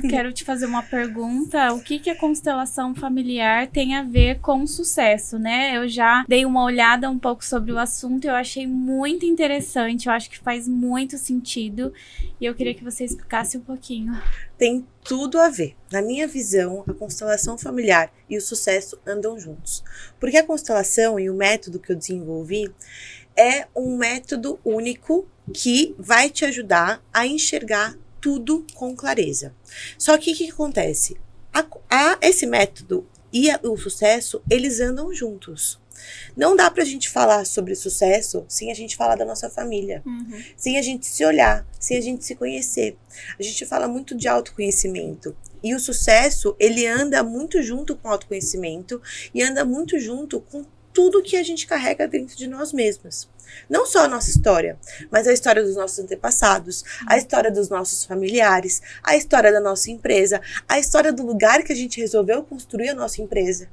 Quero te fazer uma pergunta. O que a constelação familiar tem a ver com sucesso, né? Eu já dei uma olhada um pouco sobre o assunto e eu achei muito interessante. Eu acho que faz muito sentido. E eu queria que você explicasse um pouquinho. Tem tudo a ver. Na minha visão, a constelação familiar e o sucesso andam juntos. Porque a constelação e o método que eu desenvolvi é um método único que vai te ajudar a enxergar tudo com clareza. Só que o que acontece? Esse método e o sucesso, eles andam juntos. Não dá pra gente falar sobre sucesso sem a gente falar da nossa família, sem a gente se olhar, sem a gente se conhecer. A gente fala muito de autoconhecimento. E o sucesso, ele anda muito junto com o autoconhecimento e anda muito junto com tudo que a gente carrega dentro de nós mesmos. Não só a nossa história, mas a história dos nossos antepassados, a história dos nossos familiares, a história da nossa empresa, a história do lugar que a gente resolveu construir a nossa empresa.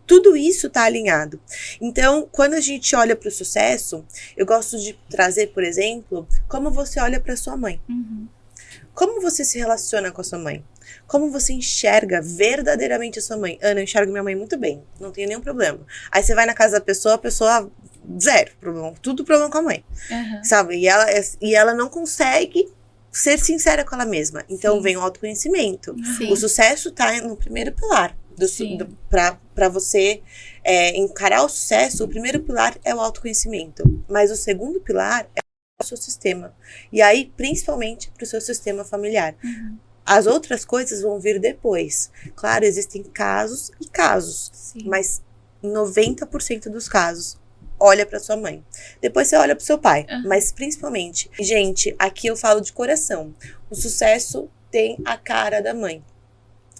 Tudo isso está alinhado. Então, quando a gente olha para o sucesso, eu gosto de trazer, por exemplo, como você olha para sua mãe. Como você se relaciona com a sua mãe? Como você enxerga verdadeiramente a sua mãe? Ana, eu enxergo minha mãe muito bem, não tenho nenhum problema. Aí você vai na casa da pessoa, a pessoa, zero problema, tudo problema com a mãe, sabe? E ela não consegue ser sincera com ela mesma. Então vem o autoconhecimento. O sucesso tá no primeiro pilar. Para você encarar o sucesso, o primeiro pilar é o autoconhecimento. Mas o segundo pilar é o seu sistema. E aí, principalmente, para o seu sistema familiar. As outras coisas vão vir depois. Claro, existem casos e casos. Mas 90% dos casos, olha para sua mãe. Depois você olha para seu pai. Mas principalmente, gente, aqui eu falo de coração. O sucesso tem a cara da mãe.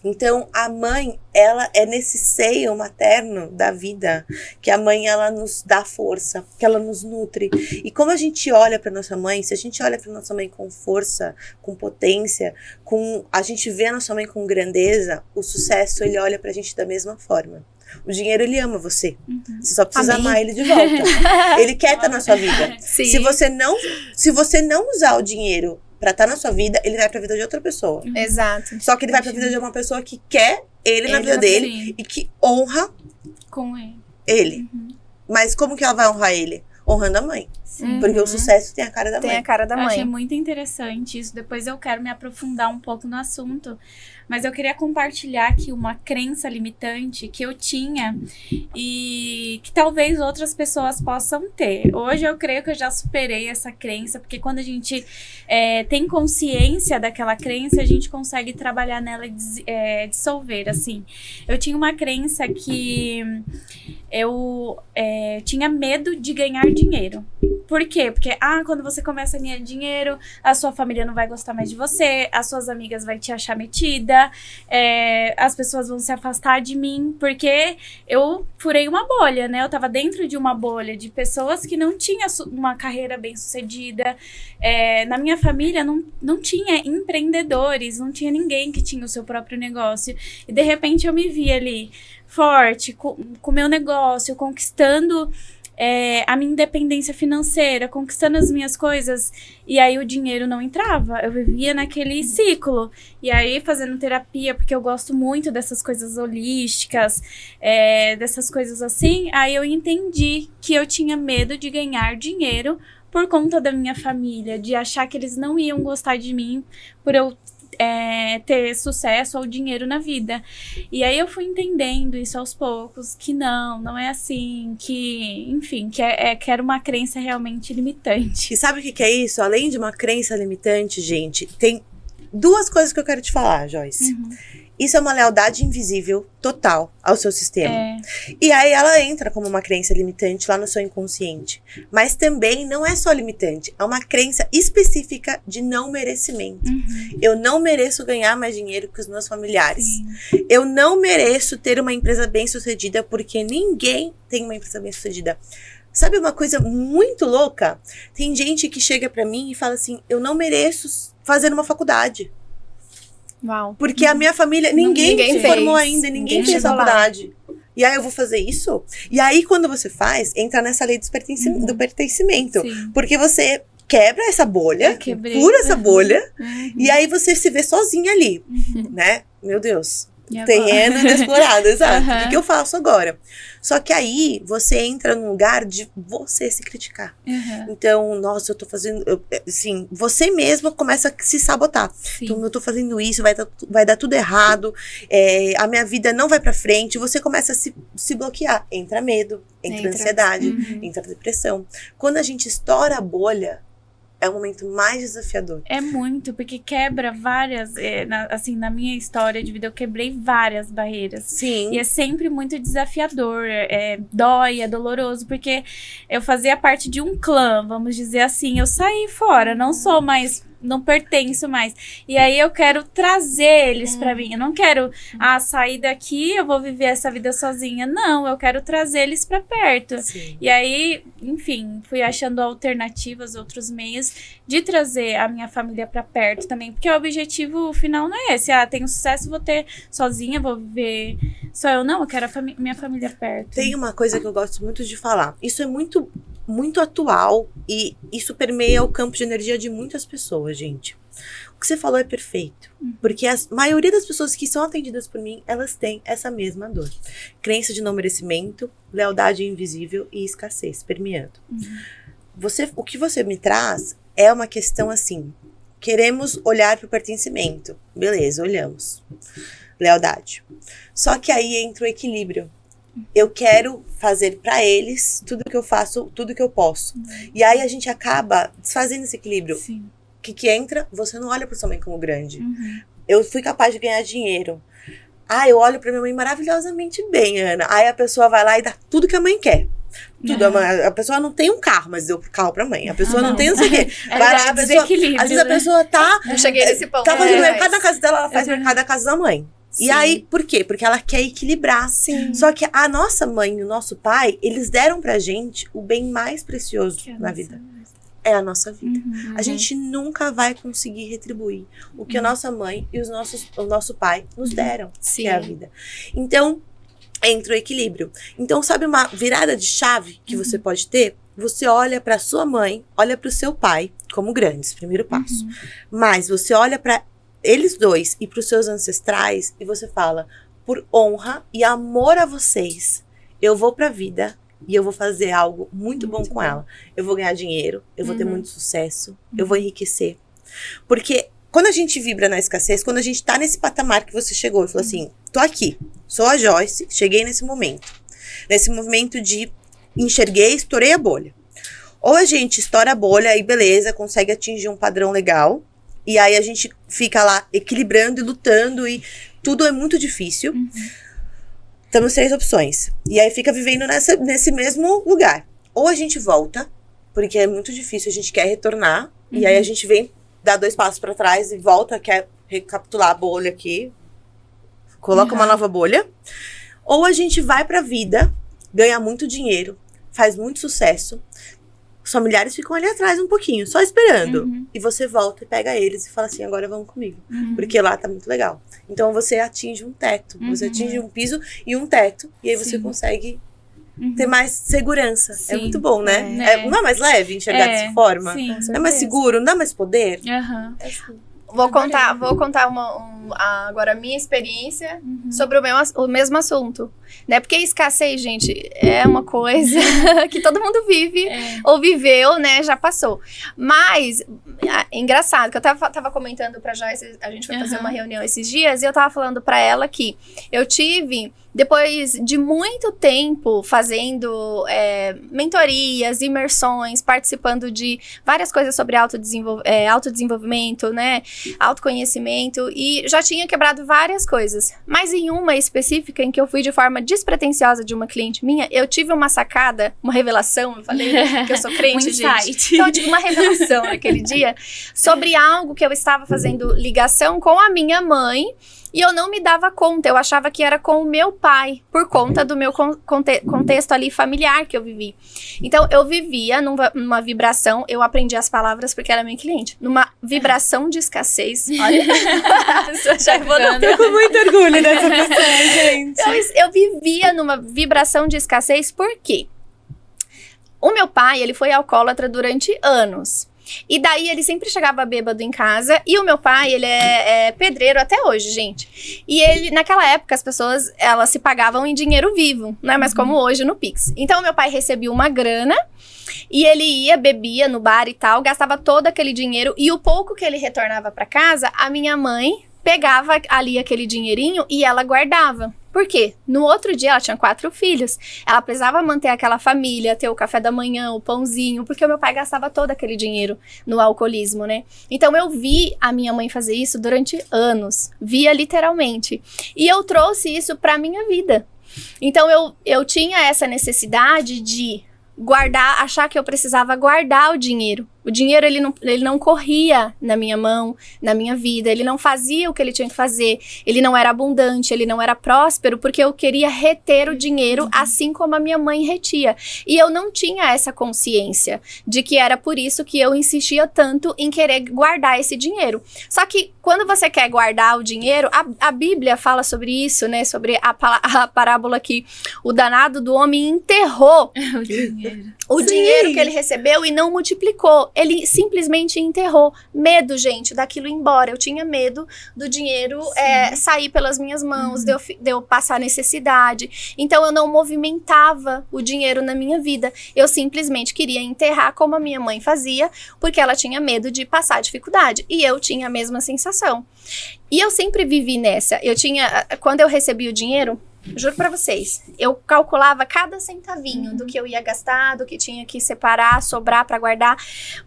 Então, a mãe, ela é nesse seio materno da vida, que a mãe, ela nos dá força, que ela nos nutre. E como a gente olha para nossa mãe, se a gente olha para nossa mãe com força, com potência, a gente vê a nossa mãe com grandeza, o sucesso, ele olha pra gente da mesma forma. O dinheiro, ele ama você. Você só precisa amar ele de volta. Ele quer estar na sua vida. Se você não usar o dinheiro pra estar na sua vida, ele vai pra vida de outra pessoa. Exato. Só que ele vai pra vida de uma pessoa que quer ele na vida dele e que honra com ele. Mas como que ela vai honrar ele? Honrando a mãe. Porque o sucesso tem a cara da mãe. Tem a cara da mãe. Eu achei muito interessante isso. Depois eu quero me aprofundar um pouco no assunto. Mas eu queria compartilhar aqui uma crença limitante que eu tinha e que talvez outras pessoas possam ter. Hoje eu creio que eu já superei essa crença, porque quando a gente tem consciência daquela crença, a gente consegue trabalhar nela e dissolver, assim. Eu tinha uma crença que eu tinha medo de ganhar dinheiro. Por quê? Porque, quando você começa a ganhar dinheiro, a sua família não vai gostar mais de você, as suas amigas vão te achar metida, as pessoas vão se afastar de mim, porque eu furei uma bolha, né? Eu tava dentro de uma bolha de pessoas que não tinham uma carreira bem sucedida. Na minha família não tinha empreendedores, não tinha ninguém que tinha o seu próprio negócio. E de repente eu me vi ali, forte, com o meu negócio, conquistando a minha independência financeira, conquistando as minhas coisas, e aí o dinheiro não entrava, eu vivia naquele ciclo, e aí fazendo terapia, porque eu gosto muito dessas coisas holísticas, dessas coisas assim, aí eu entendi que eu tinha medo de ganhar dinheiro por conta da minha família, de achar que eles não iam gostar de mim por eu ter sucesso ou dinheiro na vida. E aí eu fui entendendo isso aos poucos, que não é assim, que, enfim, que era uma crença realmente limitante. E sabe o que é isso? Além de uma crença limitante, gente, tem duas coisas que eu quero te falar, Joyce. Isso é uma lealdade invisível total ao seu sistema. E aí ela entra como uma crença limitante lá no seu inconsciente. Mas também não é só limitante, é uma crença específica de não merecimento. Eu não mereço ganhar mais dinheiro que os meus familiares. Eu não mereço ter uma empresa bem-sucedida porque ninguém tem uma empresa bem-sucedida. Sabe uma coisa muito louca? Tem gente que chega pra mim e fala assim, eu não mereço fazer uma faculdade. Uau. Porque a minha família, ninguém se formou ainda, ninguém fez faculdade. E aí eu vou fazer isso? E aí quando você faz, entra nessa lei do pertencimento. Porque você quebra essa bolha, fura essa bolha, e aí você se vê sozinha ali, né? Meu Deus, terreno inexplorado, exato. O que eu faço agora? Só que aí você entra num lugar de você se criticar. Então, nossa, eu tô fazendo... assim, você mesma começa a se sabotar. Sim. Então, eu tô fazendo isso, vai dar tudo errado, a minha vida não vai pra frente, você começa a se bloquear. Entra medo, entra ansiedade, entra depressão. Quando a gente estoura a bolha, é o momento mais desafiador. É muito, porque quebra várias... assim, na minha história de vida, eu quebrei várias barreiras. Sim. E é sempre muito desafiador. Dói, é doloroso, porque eu fazia parte de um clã, vamos dizer assim. Eu saí fora, não sou mais... não pertenço mais. E aí eu quero trazer eles pra mim. Eu não quero sair daqui, eu vou viver essa vida sozinha. Não, eu quero trazer eles pra perto. Sim. E aí, enfim, fui achando alternativas, outros meios de trazer a minha família pra perto também. Porque o objetivo final não é esse. Tenho sucesso, vou ter sozinha, vou viver só eu. Não, eu quero minha família perto. Tem uma coisa que eu gosto muito de falar. Isso é muito atual e isso permeia o campo de energia de muitas pessoas, gente. O que você falou é perfeito. Porque a maioria das pessoas que são atendidas por mim, elas têm essa mesma dor. Crença de não merecimento, lealdade invisível e escassez permeando. O que você me traz é uma questão assim. Queremos olhar para o pertencimento. Beleza, olhamos. Lealdade. Só que aí entra o equilíbrio. Eu quero fazer pra eles tudo que eu faço, tudo que eu posso. E aí a gente acaba desfazendo esse equilíbrio. Sim. O que entra, você não olha pra sua mãe como grande. Eu fui capaz de ganhar dinheiro. Eu olho pra minha mãe maravilhosamente bem, Ana. Aí a pessoa vai lá e dá tudo que a mãe quer. Tudo. A pessoa não tem um carro, mas deu carro pra mãe. A pessoa não tem não sei o quê. Vai lá, às vezes a pessoa tá... Eu cheguei nesse ponto. Tá fazendo mercado na casa dela, ela faz mercado na casa da mãe. Sim. E aí, por quê? Porque ela quer equilibrar. Sim. Só que a nossa mãe e o nosso pai, eles deram pra gente o bem mais precioso na vida. É a nossa vida. A gente nunca vai conseguir retribuir o que a nossa mãe e o nosso pai nos deram, que é a vida. Então, entra o equilíbrio. Então, sabe uma virada de chave que você pode ter? Você olha pra sua mãe, olha pro seu pai como grandes, primeiro passo. Mas você olha pra eles dois e para os seus ancestrais e você fala, por honra e amor a vocês, eu vou pra vida e eu vou fazer algo muito bom com ela. Eu vou ganhar dinheiro, eu vou ter muito sucesso, eu vou enriquecer. Porque quando a gente vibra na escassez, quando a gente tá nesse patamar que você chegou e falou assim, tô aqui, sou a Joyce, cheguei nesse momento. Nesse movimento de enxerguei, estourei a bolha. Ou a gente estoura a bolha e beleza, consegue atingir um padrão legal. E aí a gente fica lá equilibrando e lutando e tudo é muito difícil. Temos 3 opções. E aí fica vivendo nesse mesmo lugar. Ou a gente volta, porque é muito difícil, a gente quer retornar. E aí a gente vem, dá 2 passos pra trás e volta, quer recapitular a bolha aqui. Coloca uma nova bolha. Ou a gente vai pra vida, ganha muito dinheiro, faz muito sucesso. Os familiares ficam ali atrás um pouquinho, só esperando. E você volta e pega eles e fala assim, agora vão comigo. Porque lá tá muito legal. Então você atinge um teto. Você atinge um piso e um teto. E aí você consegue ter mais segurança. Sim. É muito bom, né? Não é mais leve enxergar dessa forma? Sim. Não é mais seguro? Não dá mais poder? Vou contar agora a minha experiência sobre o mesmo assunto, né? Porque escassez, gente, é uma coisa que todo mundo vive, ou viveu, né? Já passou. Mas, engraçado, que eu tava comentando pra Joyce, a gente foi fazer uma reunião esses dias, e eu tava falando pra ela que eu tive... Depois de muito tempo fazendo mentorias, imersões, participando de várias coisas sobre autodesenvolvimento, né? Autoconhecimento, e já tinha quebrado várias coisas. Mas em uma específica, em que eu fui de forma despretensiosa de uma cliente minha, eu tive uma sacada, uma revelação, eu falei que eu sou crente, gente. Então eu tive uma revelação naquele dia sobre algo que eu estava fazendo ligação com a minha mãe, e eu não me dava conta, eu achava que era com o meu pai, por conta do meu contexto ali familiar que eu vivi. Então, eu vivia numa vibração, eu aprendi as palavras porque era minha cliente, numa vibração de escassez. Olha, já vou dar Tô com muito orgulho dessa pessoa, gente. Então, eu vivia numa vibração de escassez, por quê? O meu pai, ele foi alcoólatra durante anos. E daí ele sempre chegava bêbado em casa. E o meu pai, ele é pedreiro até hoje, gente. E ele, naquela época, as pessoas, elas se pagavam em dinheiro vivo, não é mais como hoje no Pix. Então, meu pai recebia uma grana e ele ia, bebia no bar e tal, gastava todo aquele dinheiro. E o pouco que ele retornava pra casa, a minha mãe pegava ali aquele dinheirinho e ela guardava. Por quê? No outro dia, ela tinha 4 filhos. Ela precisava manter aquela família, ter o café da manhã, o pãozinho, porque o meu pai gastava todo aquele dinheiro no alcoolismo, né? Então, eu vi a minha mãe fazer isso durante anos. Via literalmente. E eu trouxe isso pra minha vida. Então, eu tinha essa necessidade de guardar, achar que eu precisava guardar o dinheiro. O dinheiro, ele não corria na minha mão, na minha vida. Ele não fazia o que ele tinha que fazer. Ele não era abundante, ele não era próspero, porque eu queria reter o dinheiro, assim como a minha mãe retia. E eu não tinha essa consciência de que era por isso que eu insistia tanto em querer guardar esse dinheiro. Só que quando você quer guardar o dinheiro, a Bíblia fala sobre isso, né? Sobre a parábola que o danado do homem enterrou o dinheiro que ele recebeu e não multiplicou. Ele simplesmente enterrou. Medo, gente, daquilo ir embora. Eu tinha medo do dinheiro sair pelas minhas mãos, de eu passar necessidade. Então, eu não movimentava o dinheiro na minha vida. Eu simplesmente queria enterrar como a minha mãe fazia, porque ela tinha medo de passar dificuldade. E eu tinha a mesma sensação. E eu sempre vivi nessa. Quando eu recebi o dinheiro, juro pra vocês, eu calculava cada centavinho do que eu ia gastar, do que tinha que separar, sobrar pra guardar,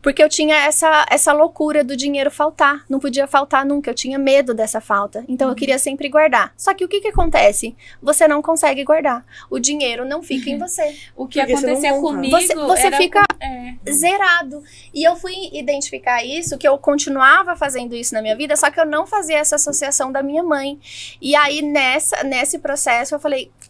porque eu tinha essa loucura do dinheiro faltar, não podia faltar nunca, eu tinha medo dessa falta, então eu queria sempre guardar. Só que o que acontece? Você não consegue guardar, o dinheiro não fica em você. O que acontecia comigo você fica zerado. E eu fui identificar isso, que eu continuava fazendo isso na minha vida, só que eu não fazia essa associação da minha mãe. E aí, nesse processo,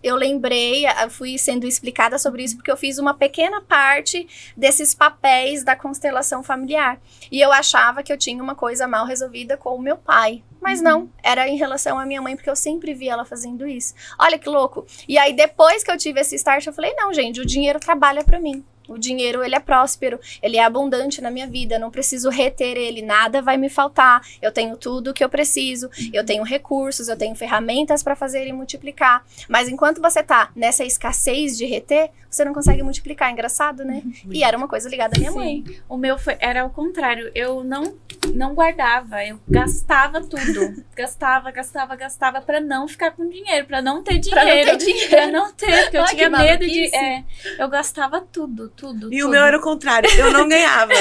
eu lembrei, eu fui sendo explicada sobre isso, porque eu fiz uma pequena parte desses papéis da constelação familiar. E eu achava que eu tinha uma coisa mal resolvida com o meu pai. Mas não, era em relação à minha mãe, porque eu sempre vi ela fazendo isso. Olha que louco. E aí, depois que eu tive esse start, eu falei, não, gente, o dinheiro trabalha pra mim. O dinheiro, ele é próspero, ele é abundante na minha vida, eu não preciso reter ele, nada vai me faltar, eu tenho tudo o que eu preciso, eu tenho recursos, eu tenho ferramentas para fazer ele multiplicar. Mas enquanto você tá nessa escassez de reter, você não consegue multiplicar, engraçado, né? E era uma coisa ligada à minha mãe. O meu era o contrário, eu não guardava, eu gastava tudo. Gastava pra não ficar com dinheiro, pra não ter dinheiro. Pra não ter, porque eu tinha medo de... eu gastava tudo. E o meu era o contrário, eu não ganhava.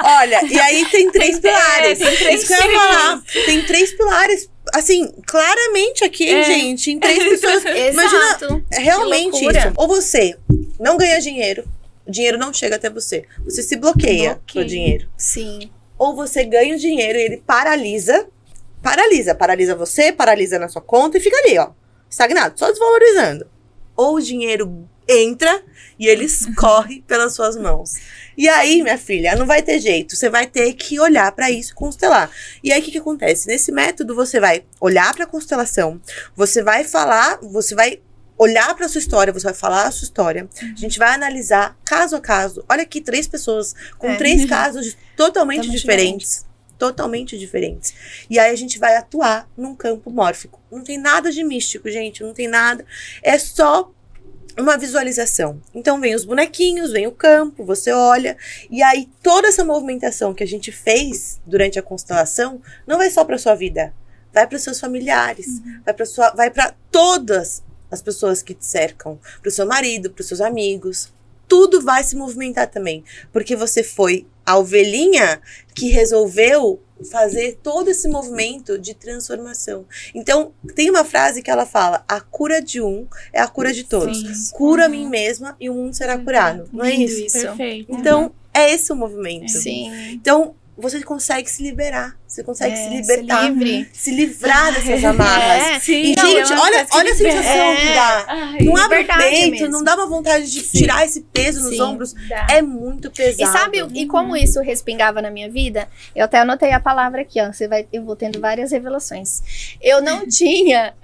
Olha, e aí tem 3 pilares. Isso que eu ia falar. Tem 3 pilares, assim, claramente aqui, gente, em 3 pessoas. Imagina, realmente isso. Ou você não ganha dinheiro, o dinheiro não chega até você. Você se bloqueia com o dinheiro. Sim. Ou você ganha o dinheiro e ele paralisa você, paralisa na sua conta e fica ali, ó, estagnado, só desvalorizando. Ou o dinheiro entra e ele escorre pelas suas mãos. E aí, minha filha, não vai ter jeito. Você vai ter que olhar pra isso, constelar. E aí, o que acontece? Nesse método, você vai olhar pra constelação, você vai olhar pra sua história, você vai falar a sua história. A gente vai analisar caso a caso. Olha aqui, 3 pessoas com 3 casos totalmente diferentes. Totalmente diferentes. E aí a gente vai atuar num campo mórfico. Não tem nada de místico, gente. Não tem nada. É só uma visualização. Então vem os bonequinhos, vem o campo, você olha. E aí toda essa movimentação que a gente fez durante a constelação não vai só para sua vida. Vai para os seus familiares. Vai para todas as pessoas que te cercam. Para o seu marido, para os seus amigos. Tudo vai se movimentar também. Porque você foi a ovelhinha que resolveu fazer todo esse movimento de transformação. Então, tem uma frase que ela fala, a cura de um é a cura de todos. Sim. Cura a mim mesma e o mundo será curado. Não é isso? Perfeito. Então, é esse o movimento. Sim. Então, você consegue se liberar. Você consegue se libertar. Se livrar dessas amarras. Sim. E, gente, olha a sensação que dá. Não abre o peito, mesmo. não dá uma vontade de tirar esse peso nos ombros. Dá. É muito pesado. E sabe, e como isso respingava na minha vida? Eu até anotei a palavra aqui, ó. Eu vou tendo várias revelações. Eu não tinha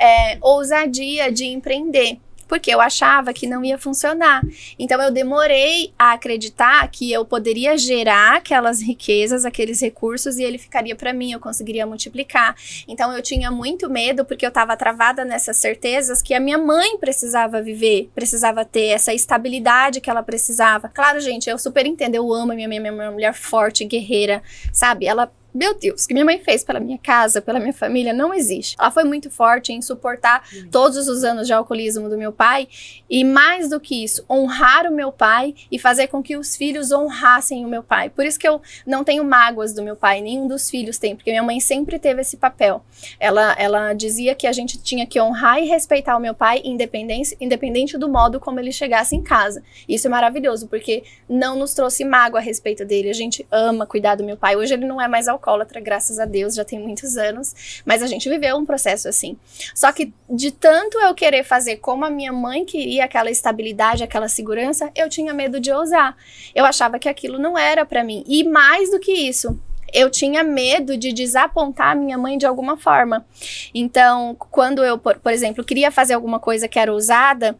ousadia de empreender. porque eu achava que não ia funcionar. Então eu demorei a acreditar que eu poderia gerar aquelas riquezas, aqueles recursos, e ele ficaria para mim, eu conseguiria multiplicar. Então eu tinha muito medo, porque eu estava travada nessas certezas que a minha mãe precisava viver, precisava ter essa estabilidade que ela precisava. Claro, gente, eu super entendo, eu amo a minha mulher forte, guerreira, sabe? Ela... Meu Deus, o que minha mãe fez pela minha casa, pela minha família, não existe. Ela foi muito forte em suportar todos os anos de alcoolismo do meu pai. E mais do que isso, honrar o meu pai e fazer com que os filhos honrassem o meu pai. Por isso que eu não tenho mágoas do meu pai, nenhum dos filhos tem. Porque minha mãe sempre teve esse papel. Ela dizia que a gente tinha que honrar e respeitar o meu pai, independente do modo como ele chegasse em casa. Isso é maravilhoso, porque não nos trouxe mágoa a respeito dele. A gente ama cuidar do meu pai. Hoje ele não é mais alcoólatra, graças a Deus, já tem muitos anos, mas a gente viveu um processo assim. Só que de tanto eu querer fazer como a minha mãe queria, aquela estabilidade, aquela segurança, eu tinha medo de ousar. Eu achava que aquilo não era pra mim. E mais do que isso, eu tinha medo de desapontar a minha mãe de alguma forma. Então, quando eu, por exemplo, queria fazer alguma coisa que era ousada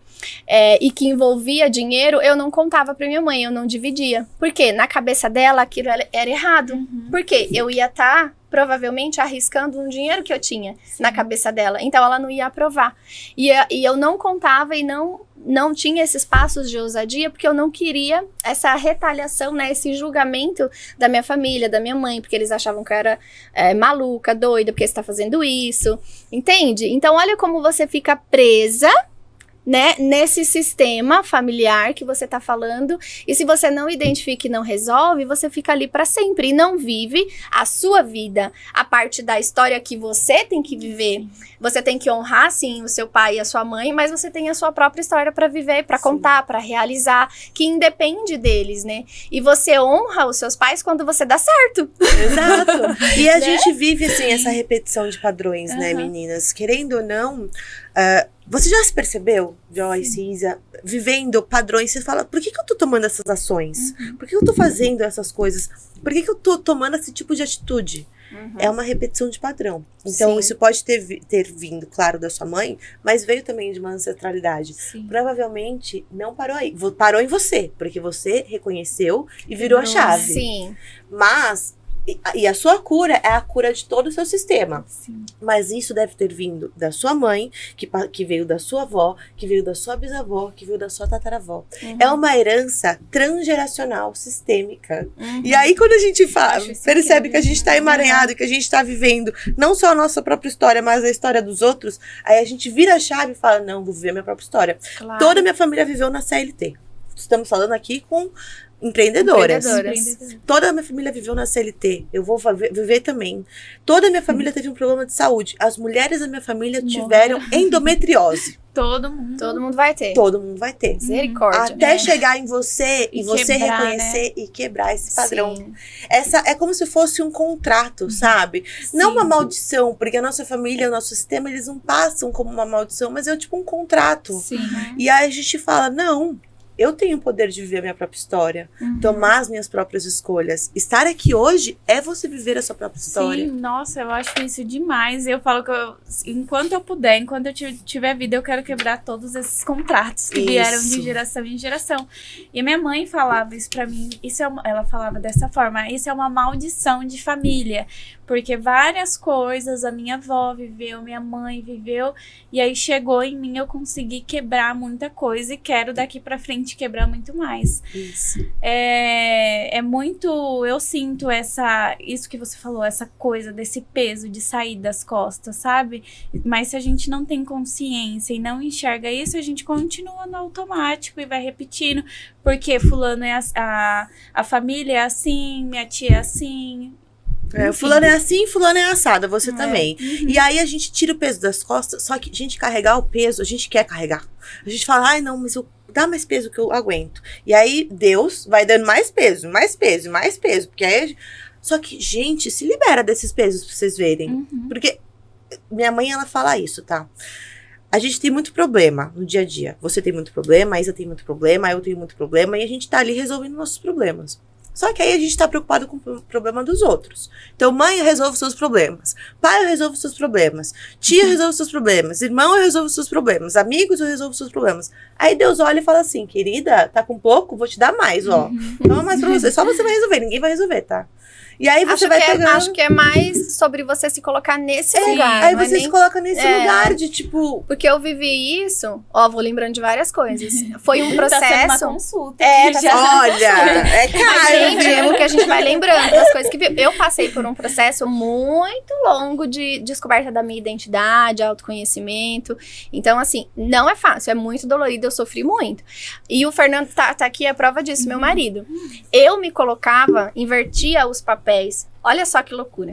e que envolvia dinheiro, eu não contava pra minha mãe, eu não dividia. Por quê? Na cabeça dela, aquilo era errado. Por quê? Eu ia estar, provavelmente, arriscando um dinheiro que eu tinha na cabeça dela. Então, ela não ia aprovar. E eu não contava e não tinha esses passos de ousadia, porque eu não queria essa retaliação, né, esse julgamento da minha família, da minha mãe, porque eles achavam que eu era maluca, doida, porque você tá fazendo isso, entende? Então, olha como você fica presa, né, nesse sistema familiar que você tá falando, e se você não identifica e não resolve, você fica ali para sempre e não vive a sua vida, a parte da história que você tem que viver. Você tem que honrar, sim, o seu pai e a sua mãe, mas você tem a sua própria história para viver, para contar, para realizar, que independe deles, né? E você honra os seus pais quando você dá certo. Exato. E a gente vive, assim, essa repetição de padrões, né, meninas? Querendo ou não, você já se percebeu, Joyce, Isa, vivendo padrões? Você fala, por que eu tô tomando essas ações? Por que eu tô fazendo essas coisas? Por que eu tô tomando esse tipo de atitude? É uma repetição de padrão. Então, isso pode ter vindo, claro, da sua mãe, mas veio também de uma ancestralidade. Provavelmente não parou aí. Parou em você, porque você reconheceu e virou a chave. Sim. Mas... E a sua cura é a cura de todo o seu sistema. Mas isso deve ter vindo da sua mãe, que veio da sua avó, que veio da sua bisavó, que veio da sua tataravó. É uma herança transgeracional, sistêmica. E aí, quando a gente percebe que a gente está emaranhado, que a gente está vivendo não só a nossa própria história, mas a história dos outros, aí a gente vira a chave e fala, não, vou viver a minha própria história. Claro. Toda a minha família viveu na CLT. Estamos falando aqui com empreendedoras. Toda a minha família viveu na CLT. Eu vou viver também. Toda a minha família teve um problema de saúde. As mulheres da minha família tiveram endometriose. Todo mundo vai ter. Todo mundo vai ter. Misericórdia. Até chegar em você e você reconhecer, né? E quebrar esse padrão. É como se fosse um contrato, sabe? Não uma maldição, porque a nossa família, o nosso sistema, eles não passam como uma maldição, mas é tipo um contrato. E aí a gente fala, não, eu tenho o poder de viver a minha própria história, tomar as minhas próprias escolhas. Estar aqui hoje é você viver a sua própria história. Sim, nossa, eu acho isso demais. Eu falo que enquanto eu puder, enquanto eu tiver vida, eu quero quebrar todos esses contratos que vieram de geração em geração. E minha mãe falava isso pra mim, ela falava dessa forma, isso é uma maldição de família. Porque várias coisas a minha avó viveu, minha mãe viveu, e aí chegou em mim, eu consegui quebrar muita coisa e quero daqui pra frente quebrar muito mais. Isso. É muito, eu sinto isso que você falou, essa coisa desse peso de sair das costas, sabe? Mas se a gente não tem consciência e não enxerga isso, a gente continua no automático e vai repetindo, porque fulano é a família é assim, minha tia é assim. Fulano é assim, fulano é assada, você também. E aí a gente tira o peso das costas, só que a gente carregar o peso, a gente quer carregar. A gente fala, ai não, mas dá mais peso que eu aguento. E aí Deus vai dando mais peso, mais peso, mais peso. Porque aí, só que, gente, se libera desses pesos pra vocês verem. Porque minha mãe, ela fala isso, tá? A gente tem muito problema no dia a dia. Você tem muito problema, a Isa tem muito problema, eu tenho muito problema. E a gente tá ali resolvendo nossos problemas. Só que aí a gente tá preocupado com o problema dos outros. Então, mãe, eu resolvo os seus problemas. Pai, eu resolvo os seus problemas. Tia, eu resolvo os seus problemas. Irmão, eu resolvo os seus problemas. Amigos, eu resolvo os seus problemas. Aí Deus olha e fala assim, querida, tá com pouco? Vou te dar mais, ó. Toma mais pra você. Só você vai resolver, ninguém vai resolver, tá? E aí você vai pegando... Acho que é mais sobre você se colocar nesse lugar. Aí você se coloca nesse lugar de, tipo... Porque eu vivi isso, vou lembrando de várias coisas. Foi um processo... Tá sendo uma consulta. Olha, é caro. Gente, é porque a gente vai lembrando das coisas que eu passei por um processo muito longo de descoberta da minha identidade, autoconhecimento. Então, assim, não é fácil, é muito dolorido, eu sofri muito. E o Fernando tá aqui, a prova disso, meu marido. Eu me colocava, invertia os papéis. Olha só que loucura.